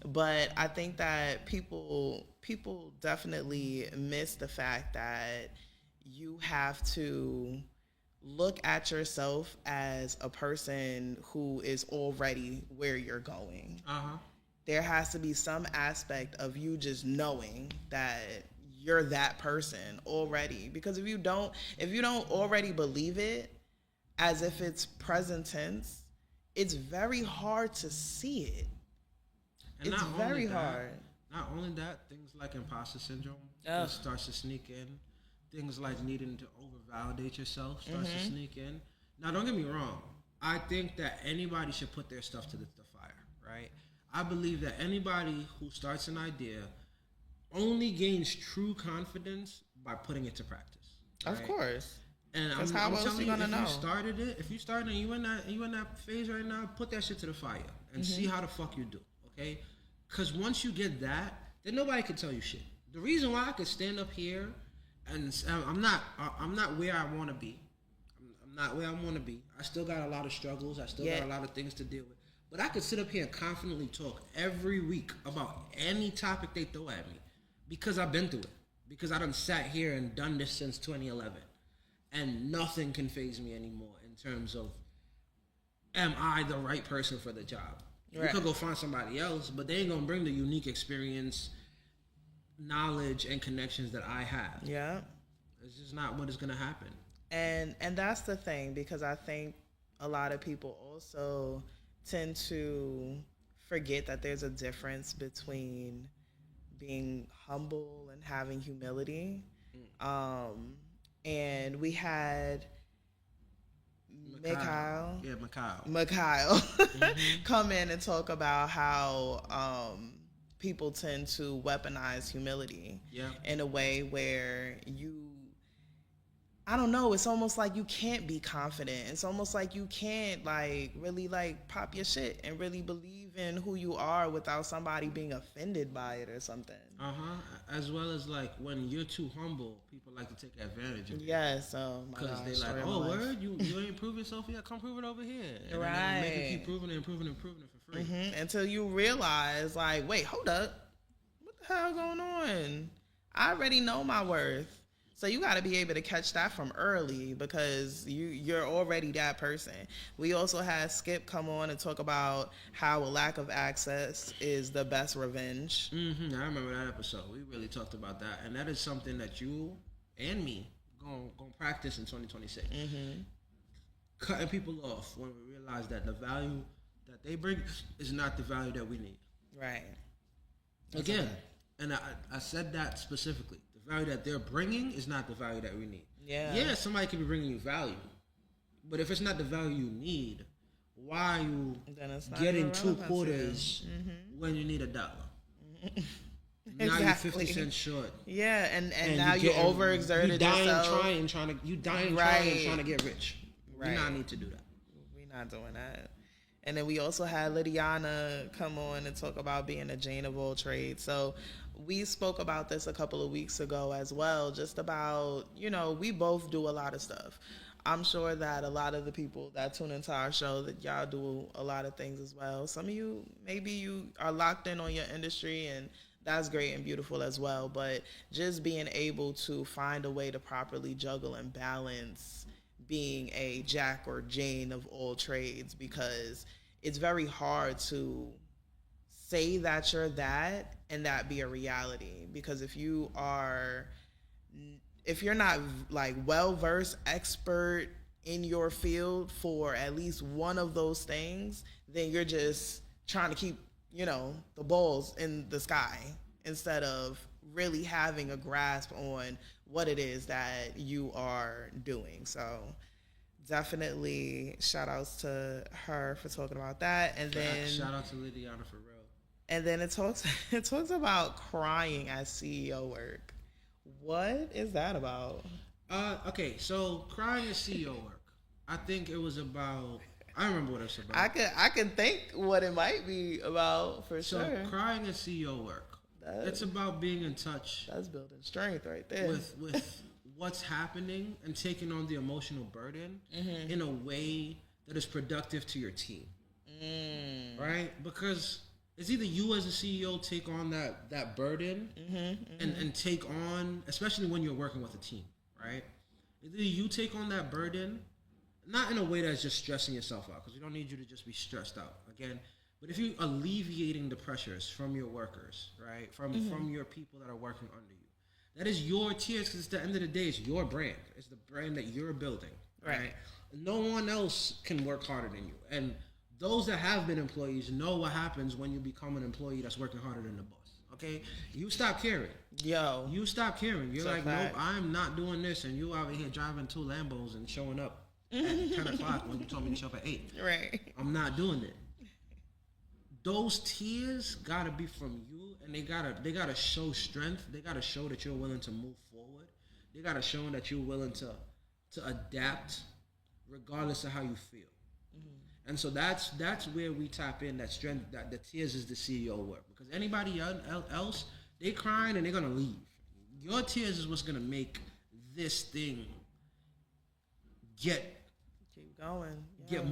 But I think that people definitely miss the fact that you have to look at yourself as a person who is already where you're going. There has to be some aspect of you just knowing that you're that person already. Because if you don't already believe it as if it's present tense, it's very hard to see it. And it's very hard. Not only that, things like imposter syndrome starts to sneak in. Things like needing to over-validate yourself starts to sneak in. Now, don't get me wrong. I think that anybody should put their stuff to the fire, right? I believe that anybody who starts an idea only gains true confidence by putting it to practice. Right? Of course. And I'm telling you, if you started and you in that phase right now, put that shit to the fire and see how the fuck you do. Okay? Because once you get that, then nobody can tell you shit. The reason why I could stand up here and I'm not where I want to be. I'm not where I want to be. I still got a lot of struggles. I still got a lot of things to deal with. But I could sit up here and confidently talk every week about any topic they throw at me because I've been through it. Because I done sat here and done this since 2011. And nothing can faze me anymore in terms of, am I the right person for the job? Right. You could go find somebody else, but they ain't gonna bring the unique experience, knowledge, and connections that I have. Yeah, it's just not what is gonna happen. And that's the thing, because I think a lot of people also tend to forget that there's a difference between being humble and having humility. And we had Mikhail come in and talk about how people tend to weaponize humility in a way where I don't know, it's almost like you can't be confident. It's almost like you can't like really like pop your shit and really believe in who you are without somebody being offended by it or something. As well as like when you're too humble, people like to take advantage of you. Yes, oh my gosh. Because they're like, oh, word, you ain't prove yourself yet? Come prove it over here. And right. Then they keep proving it and proving it and proving it for free. Until you realize, like, wait, hold up. What the hell going on? I already know my worth. So you got to be able to catch that from early because you're already that person. We also had Skip come on and talk about how a lack of access is the best revenge. I remember that episode. We really talked about that. And that is something that you and me going to practice in 2026. Cutting people off when we realize that the value that they bring is not the value that we need. Right. Again, and I said that specifically. The value that they're bringing is not the value that we need. Yeah, somebody could be bringing you value. But if it's not the value you need, why are you getting 2 quarters when you need $1? Now you're 50 cents short. Yeah, and now you overexerted yourself. You dying trying to get rich. Right. We not need to do that. We're not doing that. And then we also had Lydiana come on and talk about being a Jane of all trades. So we spoke about this a couple of weeks ago as well, just about, we both do a lot of stuff. I'm sure that a lot of the people that tune into our show, that y'all do a lot of things as well. Some of you, maybe you are locked in on your industry, and that's great and beautiful as well. But just being able to find a way to properly juggle and balance being a Jack or Jane of all trades, because it's very hard to say that you're that and that be a reality. Because if you're not like well-versed expert in your field for at least one of those things, then you're just trying to keep, the balls in the sky instead of really having a grasp on what it is that you are doing. So definitely shout outs to her for talking about that. And then shout out to Lydiana for real. And then it talks about crying at CEO work. What is that about? Okay, so crying at CEO work. I think it was about. I remember what it's about. I can think what it might be about for sure. So crying at CEO work. It's about being in touch. That's building strength right there. With what's happening and taking on the emotional burden in a way that is productive to your team. Right? Because it's either you as a CEO take on that burden and take on, especially when you're working with a team, right? Either you take on that burden, not in a way that's just stressing yourself out, because we don't need you to just be stressed out, again. But if you're alleviating the pressures from your workers, right, from your people that are working under you, that is your tears, because at the end of the day, it's your brand. It's the brand that you're building, right? No one else can work harder than you. And those that have been employees know what happens when you become an employee that's working harder than the boss, okay? You stop caring. You stop caring. You're like, nope, I'm not doing this. And you out here driving 2 Lambos and showing up at 10 o'clock when you told me to show up at 8. Right. I'm not doing it. Those tears gotta be from you, and they gotta show strength. They gotta show that you're willing to move forward. They gotta show that you're willing to adapt, regardless of how you feel. And so that's where we tap in that strength. That the tears is the CEO work, because anybody else, they crying and they're gonna leave. Your tears is what's gonna make this thing get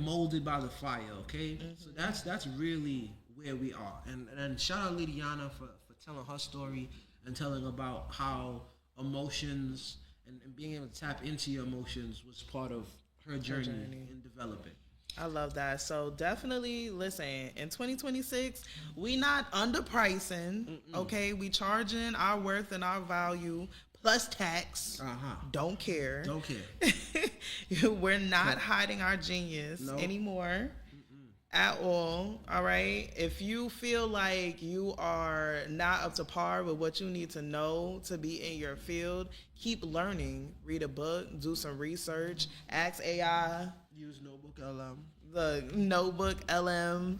molded by the fire, okay? So that's really where we are. And shout out Lydiana for telling her story and telling about how emotions and being able to tap into your emotions was part of her journey in developing. I love that. So definitely listen, in 2026, we not underpricing, okay? We charging our worth and our value plus tax. Don't care. We're not hiding our genius anymore. at all. All right. If you feel like you are not up to par with what you need to know to be in your field, keep learning. Read a book, do some research, ask AI. Use Notebook LM. The Notebook LM.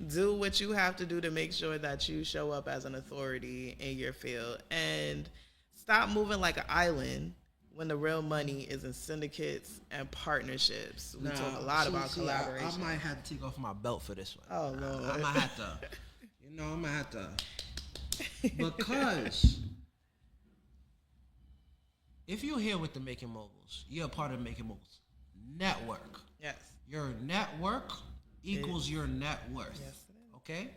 Do what you have to do to make sure that you show up as an authority in your field, and stop moving like an island when the real money is in syndicates and partnerships. We talk a lot about collaboration. I might have to take off my belt for this one. Oh, Lord. I might have to. I might have to. Because if you're here with the Making Moguls, you're a part of the Making Moguls network. Yes. Your network equals your net worth. Yes, it is. Okay?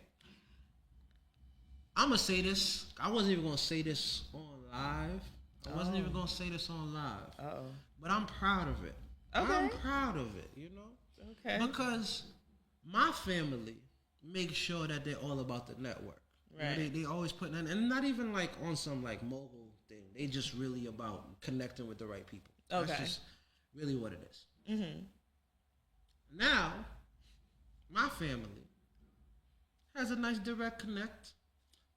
I'm going to say this. I wasn't even going to say this on live. I wasn't even going to say this on live. Uh-oh. But I'm proud of it. Okay. I'm proud of it, Okay. Because my family makes sure that they're all about the network. Right. They always put in, and not even like on some like mogul thing. They just really about connecting with the right people. Okay. That's just really what it is. Mm-hmm. Now, my family has a nice direct connect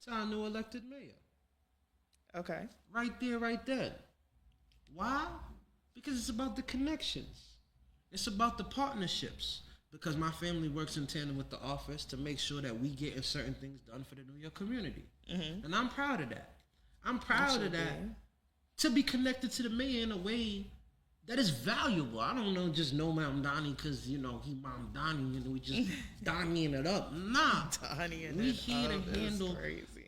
to our new elected mayor. Okay. Right there, right then. Why? Because it's about the connections. It's about the partnerships. Because my family works in tandem with the office to make sure that we get certain things done for the New York community. Mm-hmm. And I'm proud of that. I'm proud of that. To be connected to the mayor in a way that is valuable. I don't know, just know Mom Donnie because, he Mom Donnie and we just Donnieing it up. Nah. We here to handle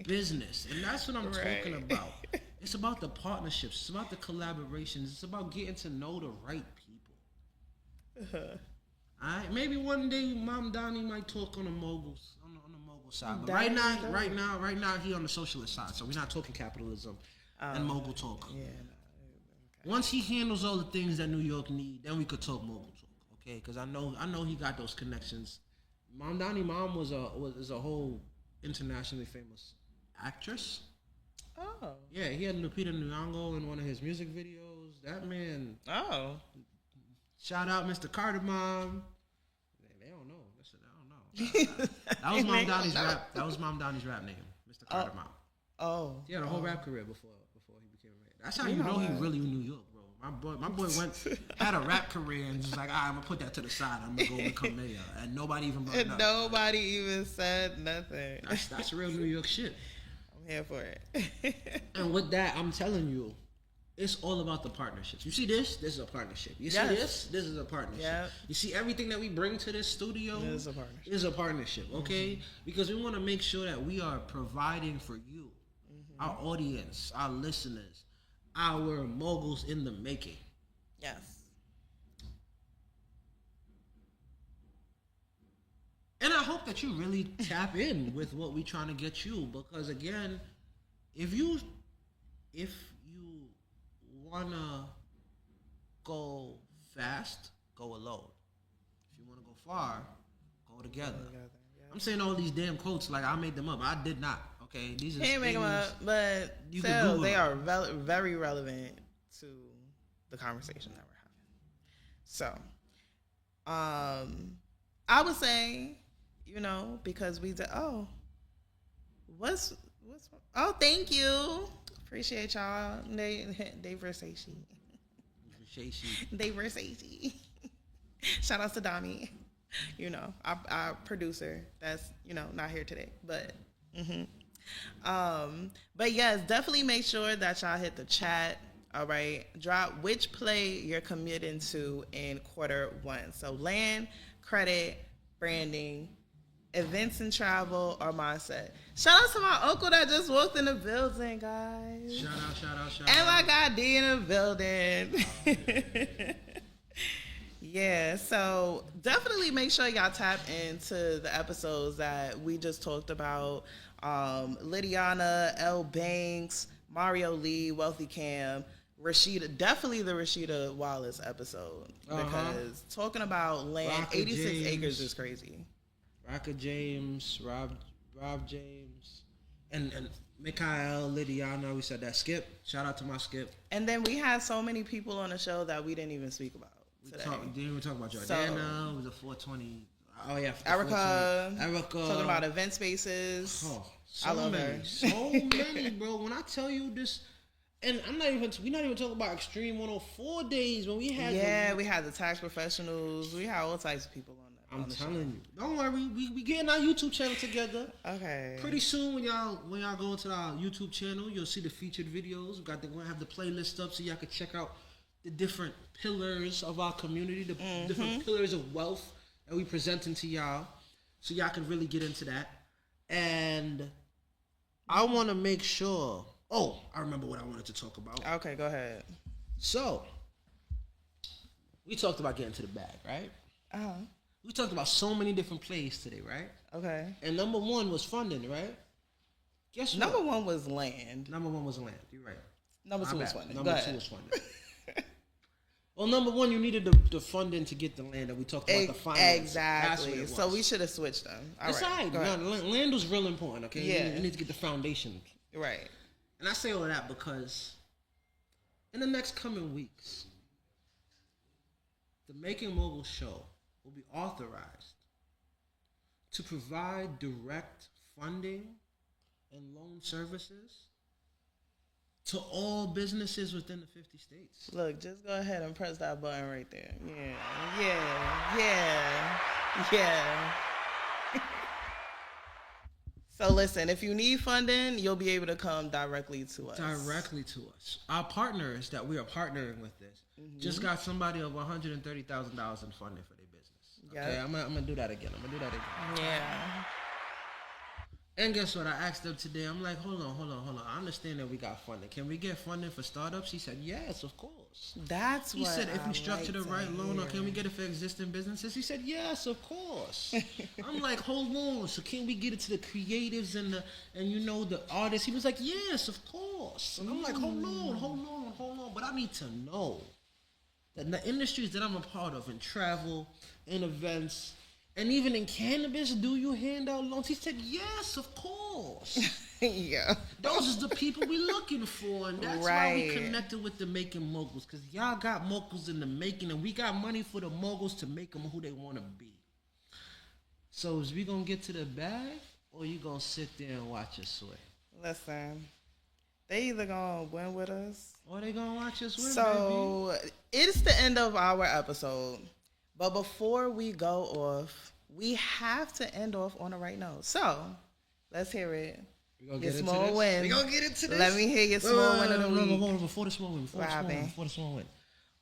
business. And that's what I'm talking about. It's about the partnerships. It's about the collaborations. It's about getting to know the right people. All right? Maybe one day Mom Donnie might talk on the moguls, on the mogul side. But right now he on the socialist side. So we're not talking capitalism and mogul talk. Yeah. Once he handles all the things that New York need, then we could talk mogul talk, okay? Because I know he got those connections. Mom Donnie Mom is a whole internationally famous actress. Oh. Yeah, he had Lupita Nyong'o in one of his music videos. That man. Oh. Shout out Mr. Carter Mom. They don't know. Listen, I don't know. That was Mom Donnie's rap. That was Mom Donnie's rap name, Mr. Carter Mom. Oh. He had a whole rap career before he became a mayor. That's how you know he really in New York, bro. My boy had a rap career and just like, I'm gonna put that to the side. I'm gonna go become mayor, and nobody even brought it up. Nobody even said nothing. That's real New York shit. I'm here for it. And with that, I'm telling you, it's all about the partnerships. You see this? This is a partnership. You see this? This is a partnership. Yep. You see everything that we bring to this studio? It is a partnership. Is a partnership, okay? Mm-hmm. Because we want to make sure that we are providing for you, our audience, our listeners, our moguls in the making. Yes. And I hope that you really tap in with what we're trying to get you. Because again, if you wanna go fast, go alone. If you wanna go far, go together. I'm saying all these damn quotes like I made them up. I did not. Okay, these are can't make them up, but still, they are very relevant to the conversation that we're having. So, I would say, because we did. Oh, what's? Oh, thank you. Appreciate y'all. They Versace. They Versace. Shout out to Donnie. Our producer that's, not here today. But but yes, definitely make sure that y'all hit the chat. All right. Drop which play you're committing to in Q1. So land, credit, branding, events and travel, or mindset. Shout out to my uncle that just walked in the building, guys. Shout out. And my guy D in the building. Yeah, so definitely make sure y'all tap into the episodes that we just talked about. Lydiana, L. Banks, Mario Lee, Wealthy Cam, Rashida, definitely the Rashida Wallace episode. Because talking about land, Rocket 86 James. Acres is crazy. Rocket James, Rob James, and Mikhail, Lydiana, we said that. Skip, shout out to my Skip. And then we had so many people on the show that we didn't even speak about today. Didn't even talk about Jordana. It was a 420. Oh yeah, Erica. Erica Talking about event spaces. Oh, I love her. So many, bro. When I tell you this, and we're not even talking about Extreme 104 days when we had we had the tax professionals. We had all types of people on that. I'm telling you, don't worry. We getting our YouTube channel together. Okay. Pretty soon when y'all go into our YouTube channel, you'll see the featured videos. We're gonna have the playlist up so y'all can check out the different pillars of our community, the different pillars of wealth that we presenting to y'all, so y'all can really get into that. And I want to make sure. Oh, I remember what I wanted to talk about. Okay, go ahead. So, we talked about getting to the bag, right? Uh-huh. We talked about so many different plays today, right? Okay. And number one was funding, right? Guess what? Number one was land. Number one was land. You're right. Number two was funding. Number two was funding. Well, number one, you needed the funding to get the land that we talked about, the finance. Exactly. So we should have switched them. That's right. No, land was real important, okay? Yeah. You need to get the foundation. Right. And I say all of that because in the next coming weeks, the Making Mogul show will be authorized to provide direct funding and loan services to all businesses within the 50 states. Look, just go ahead and press that button right there. Yeah. So listen, if you need funding, you'll be able to come directly to us. Our partners that we are partnering with this just got somebody of $130,000 in funding for their business. Okay, I'm gonna do that again. Yeah. And guess what? I asked them today. I'm like, hold on. I understand that we got funding. Can we get funding for startups? He said, yes, of course. He said, if we structure the right loan, or can we get it for existing businesses? He said, yes, of course. I'm like, hold on. So can we get it to the creatives and the artists? He was like, yes, of course. And I'm like, hold on. But I need to know that in the industries that I'm a part of, in travel, in events, and even in cannabis, do you hand out loans? He said, yes, of course. Yeah. Those is the people we looking for. And that's why we connected with the Making Moguls. Because y'all got moguls in the making. And we got money for the moguls to make them who they want to be. So is we going to get to the bag? Or you going to sit there and watch us sway? Listen. They either going to win with us. Or they going to watch us win, So, baby. It's the end of our episode. But before we go off, we have to end off on the right note. So, let's hear it. Your small win. We gonna get into this. Let me hear your small win of the week. No, before the small win.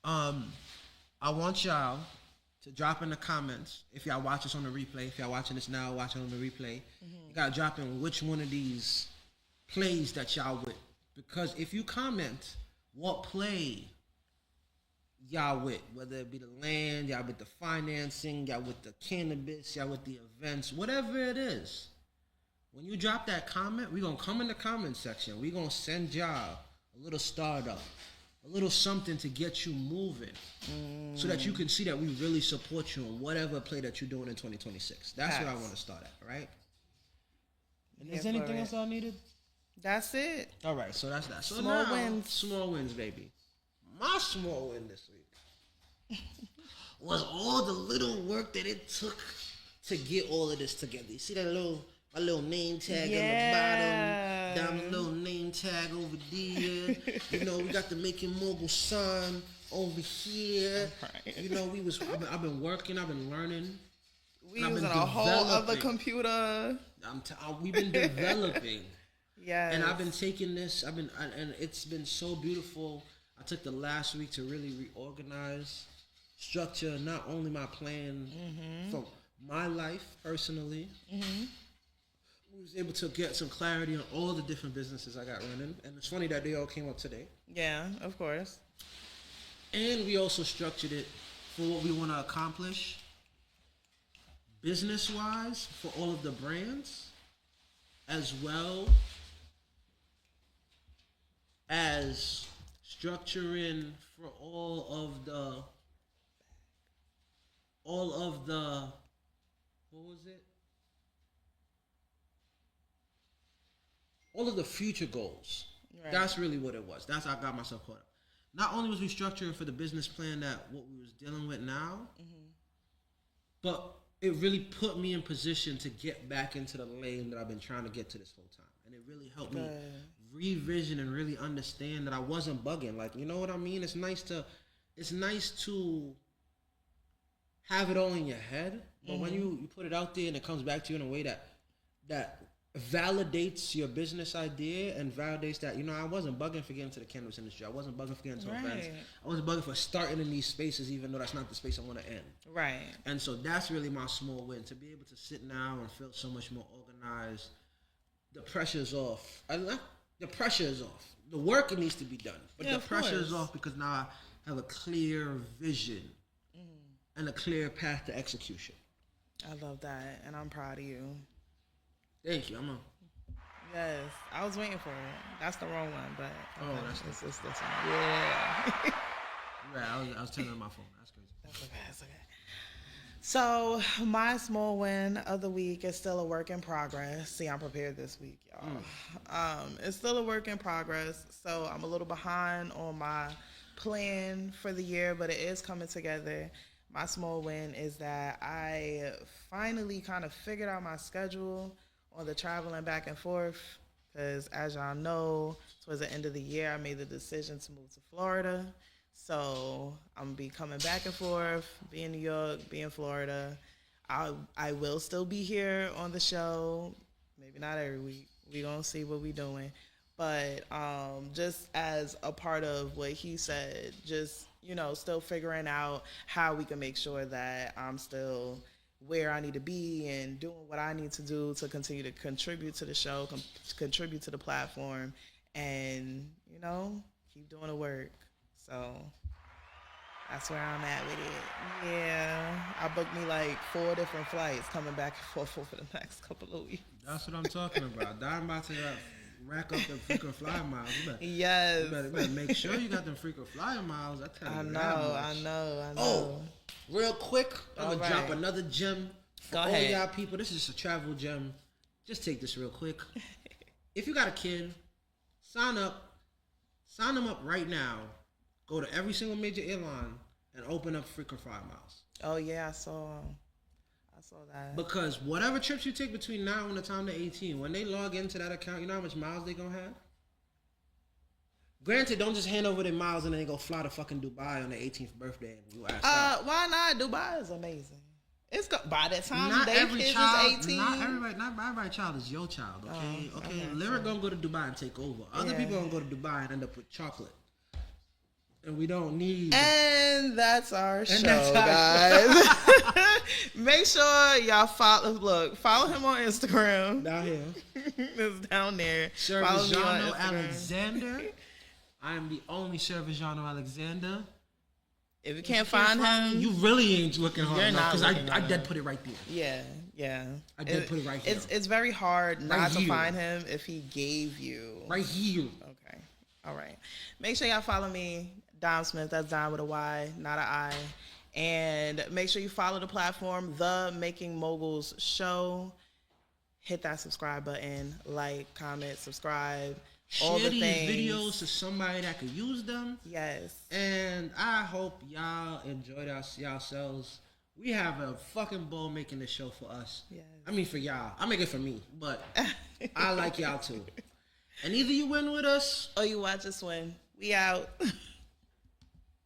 I want y'all to drop in the comments if y'all watch us on the replay. If y'all watching this now, watching on the replay, you gotta drop in which one of these plays that y'all with. Because if you comment what play y'all with, whether it be the land, y'all with the financing, y'all with the cannabis, y'all with the events, whatever it is, when you drop that comment, we're going to come in the comment section. We're going to send y'all a little startup, a little something to get you moving so that you can see that we really support you on whatever play that you're doing in 2026. That's what I want to start at, right? And is anything else I needed? That's it. All right, so that's that. So small wins. Small wins, baby. My small win this week was all the little work that it took to get all of this together. You see that my little name tag on the bottom, down the little name tag over there. We got the Making Mogul sign over here. Right. I've been working, I've been learning. We using a whole other computer. We've been developing. Yeah. And I've been taking this, and it's been so beautiful. I took the last week to really reorganize, structure not only my plan for my life personally. I was able to get some clarity on all the different businesses I got running. And it's funny that they all came up today. Yeah, of course. And we also structured it for what we want to accomplish business-wise for all of the brands, as well as structuring for all of the what was it? All of the future goals. Right. That's really what it was. That's how I got myself caught up. Not only was we structuring for the business plan that what we was dealing with now, but it really put me in position to get back into the lane that I've been trying to get to this whole time. And it really helped me revision and really understand that I wasn't bugging. Like, you know what I mean? It's nice to have it all in your head, but when you put it out there and it comes back to you in a way that validates your business idea and validates that, you know, I wasn't bugging for getting to the cannabis industry. I wasn't bugging for getting to events. I wasn't bugging for starting in these spaces, even though that's not the space I want to end. Right. And so that's really my small win, to be able to sit now and feel so much more organized. The pressure's off. The pressure is off. The work needs to be done, but the pressure is off because now I have a clear vision and a clear path to execution. I love that, and I'm proud of you. Thank you. Yes, I was waiting for it. That's the wrong one, but that's this one. Yeah. Right, I was turning on my phone. That's crazy. That's okay. So my small win of the week is still a work in progress. See, I'm prepared this week, y'all. It's still a work in progress, so I'm a little behind on my plan for the year, but it is coming together. My small win is that I finally kind of figured out my schedule on the traveling back and forth, because as y'all know, towards the end of the year, I made the decision to move to Florida. So I'm going to be coming back and forth, be in New York, be in Florida. I will still be here on the show, maybe not every week. We're going to see what we're doing. But just as a part of what he said, just, you know, still figuring out how we can make sure that I'm still where I need to be and doing what I need to do to continue to contribute to the show, contribute to the platform, and, you know, keep doing the work. So that's where I'm at with it. Yeah, I booked me like 4 different flights coming back and forth over the next couple of weeks. That's what I'm talking about. I'm about to rack up them frequent flyer miles. Yes. You better make sure you got them frequent flyer miles. I know. Oh, real quick, I'm going to drop another gem for all y'all people. This is a travel gem. Just take this real quick. If you got a kid, sign them up right now. Go to every single major airline and open up frequent flyer miles. Oh, yeah, I saw that. Because whatever trips you take between now and the time they're 18, when they log into that account, you know how much miles they gonna have? Granted, don't just hand over their miles and then they go fly to fucking Dubai on their 18th birthday and you ask out. Why not? Dubai is amazing. It's by the time not they every kids child, is 18. Not every child is your child, okay? Okay, Lyric gonna go to Dubai and take over. Other people gonna go to Dubai and end up with chocolate. And we don't need. And that's our show, guys. Make sure y'all follow him on Instagram. Down here. It's down there. Servigiano Alexander. I am the only Servigiano Alexander. If you can't find him, you really ain't looking hard enough, because I did put it right there. Yeah. I did put it right here. It's very hard not to find him if he gave you. Right here. Okay. All right. Make sure y'all follow me, Dom Smith. That's Dom with a Y, not an I. And make sure you follow the platform, The Making Moguls Show. Hit that subscribe button, like, comment, subscribe. All Share the these things. videos to somebody that could use them. Yes. And I hope y'all enjoyed yourselves. We have a fucking ball making this show for us. Yes. I mean for y'all. I make it for me, but I like y'all too. And either you win with us or you watch us win. We out.